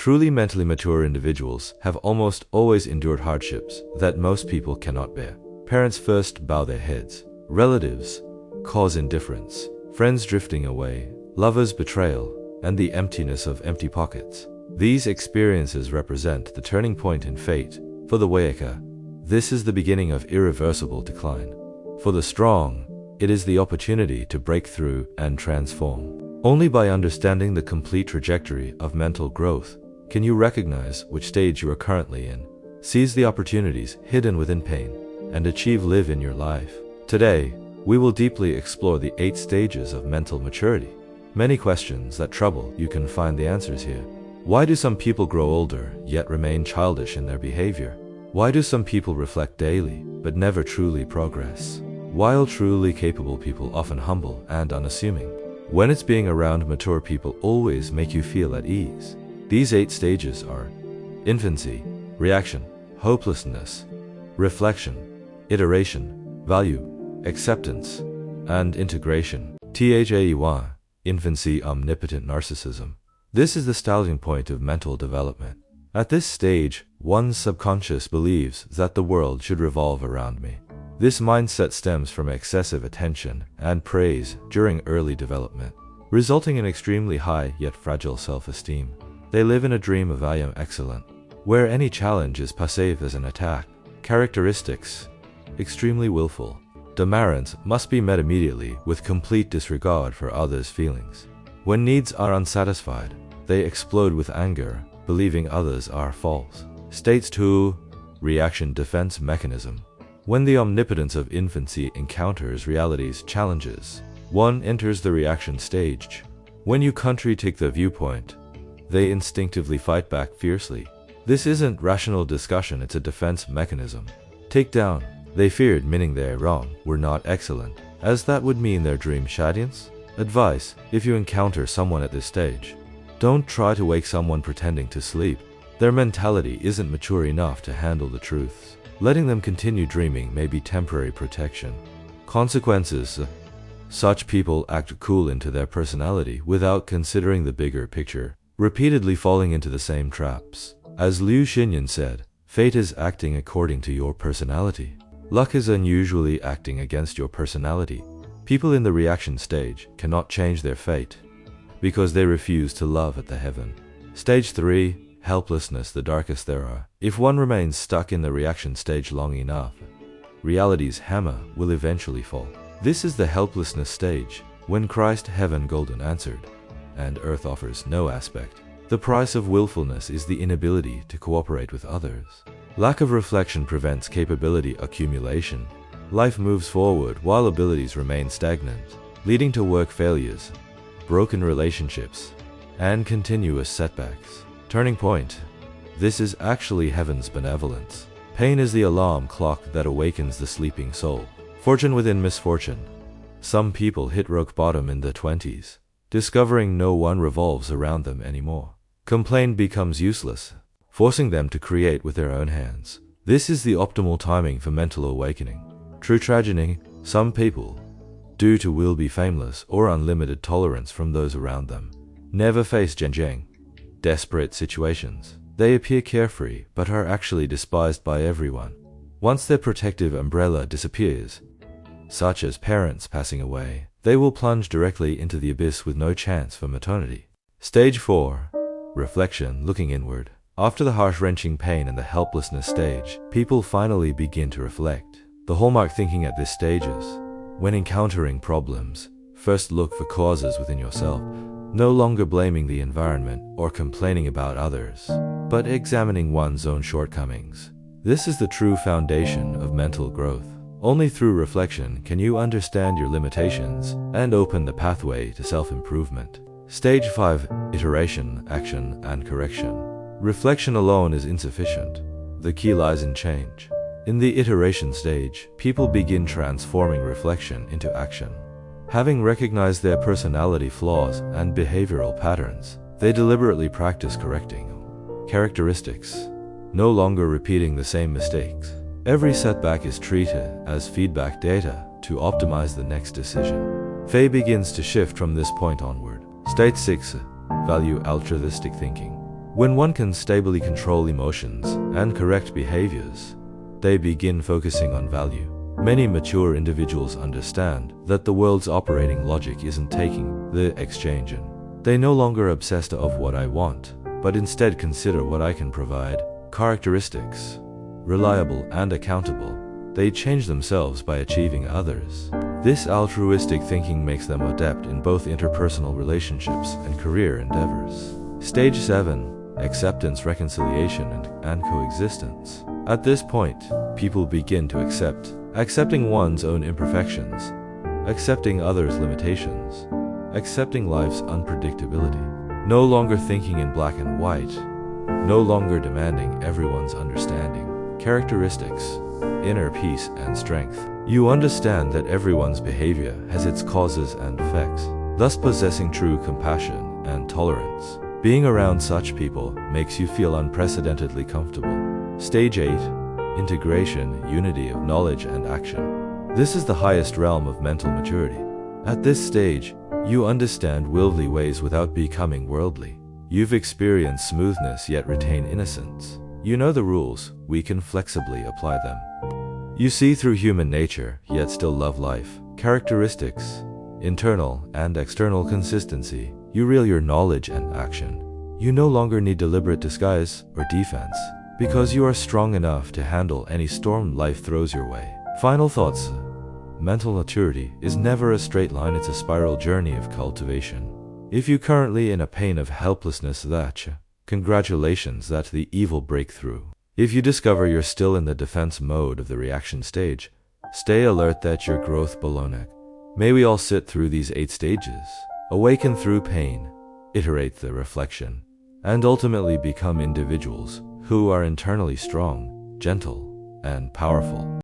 Truly mentally mature individuals have almost always endured hardships that most people cannot bear. Parents first bow their heads, relatives cause indifference, friends drifting away, lovers' betrayal, and the emptiness of empty pockets. These experiences represent the turning point in fate. For the Wayaka, this is the beginning of irreversible decline. For the strong, it is the opportunity to break through and transform. Only by understanding the complete trajectory of mental growth can you recognize which stage you are currently in, seize the opportunities hidden within pain, and achieve live in your life. Today, we will deeply explore the 8 stages of mental maturity. Many questions that trouble you can find the answers here. Why do some people grow older yet remain childish in their behavior? Why do some people reflect daily but never truly progress? While truly capable people often humble and unassuming, when it's being around mature people always make you feel at ease. These 8 stages are infancy, reaction, hopelessness, reflection, iteration, value, acceptance, and integration. THAEY, infancy, omnipotent narcissism. This is the starting point of mental development. At this stage, one's subconscious believes that the world should revolve around me. This mindset stems from excessive attention and praise during early development, resulting in extremely high yet fragile self-esteem. They live in a dream of I am excellent, where any challenge is perceived as an attack. Characteristics: extremely willful. Demands must be met immediately with complete disregard for others' feelings. When needs are unsatisfied, they explode with anger, believing others are false. Stage 2, reaction defense mechanism. When the omnipotence of infancy encounters reality's challenges, one enters the reaction stage. When you take the viewpoint, they instinctively fight back fiercely. This isn't rational discussion, it's a defense mechanism. Take down. They feared meaning they're wrong, were not excellent, as that would mean their dream shadiance. Advice: if you encounter someone at this stage, don't try to wake someone pretending to sleep. Their mentality isn't mature enough to handle the truths. Letting them continue dreaming may be temporary protection. Consequences: such people act cool into their personality without considering the bigger picture, repeatedly falling into the same traps. As Liu Xinyan said, fate is acting according to your personality. Luck is unusually acting against your personality. People in the reaction stage cannot change their fate because they refuse to love at the heaven. Stage 3, helplessness, the darkest there are. If one remains stuck in the reaction stage long enough, reality's hammer will eventually fall. This is the helplessness stage, when Christ heaven golden answered, and earth offers no aspect. The price of willfulness is the inability to cooperate with others. Lack of reflection prevents capability accumulation. Life moves forward while abilities remain stagnant, leading to work failures, broken relationships, and continuous setbacks. Turning point: this is actually heaven's benevolence. Pain is the alarm clock that awakens the sleeping soul. Fortune within misfortune. Some people hit rock bottom in their 20s, discovering no one revolves around them anymore. Complaint becomes useless, forcing them to create with their own hands. This is the optimal timing for mental awakening. True tragedy: some people, due to will be fameless or unlimited tolerance from those around them, never face desperate situations. They appear carefree but are actually despised by everyone. Once their protective umbrella disappears, such as parents passing away, they will plunge directly into the abyss with no chance for maternity. Stage 4, reflection, looking inward. After the harsh wrenching pain and the helplessness stage, people finally begin to reflect. The hallmark thinking at this stage is, when encountering problems, first look for causes within yourself, no longer blaming the environment or complaining about others, but examining one's own shortcomings. This is the true foundation of mental growth. Only through reflection can you understand your limitations and open the pathway to self-improvement. Stage 5, iteration, action, and correction. Reflection alone is insufficient. The key lies in change. In the iteration stage, people begin transforming reflection into action. Having recognized their personality flaws and behavioral patterns, they deliberately practice correcting characteristics, no longer repeating the same mistakes. Every setback is treated as feedback data to optimize the next decision. Fate begins to shift from this point onward. Stage 6, value altruistic thinking. When one can stably control emotions and correct behaviors, they begin focusing on value. Many mature individuals understand that the world's operating logic isn't taking the exchange in. They no longer obsessed of what I want, but instead consider what I can provide. Characteristics: reliable and accountable. They change themselves by achieving others. This altruistic thinking makes them adept in both interpersonal relationships and career endeavors. Stage 7. Acceptance, reconciliation, and coexistence. At this point, people begin to accepting one's own imperfections, accepting others' limitations, accepting life's unpredictability. No longer thinking in black and white, no longer demanding everyone's understanding. Characteristics: inner peace and strength. You understand that everyone's behavior has its causes and effects, thus possessing true compassion and tolerance. Being around such people makes you feel unprecedentedly comfortable. Stage 8. Integration, unity of knowledge and action. This is the highest realm of mental maturity. At this stage, you understand worldly ways without becoming worldly. You've experienced smoothness yet retain innocence. You know the rules, we can flexibly apply them. You see through human nature, yet still love life. Characteristics: internal and external consistency. You reel your knowledge and action. You no longer need deliberate disguise or defense, because you are strong enough to handle any storm life throws your way. Final thoughts: mental maturity is never a straight line, it's a spiral journey of cultivation. If you currently in a pain of helplessness, congratulations, that's the evil breakthrough. If you discover you're still in the defense mode of the reaction stage, stay alert that your growth below neck. May we all sit through these 8 stages, awaken through pain, iterate the reflection, and ultimately become individuals who are internally strong, gentle, and powerful.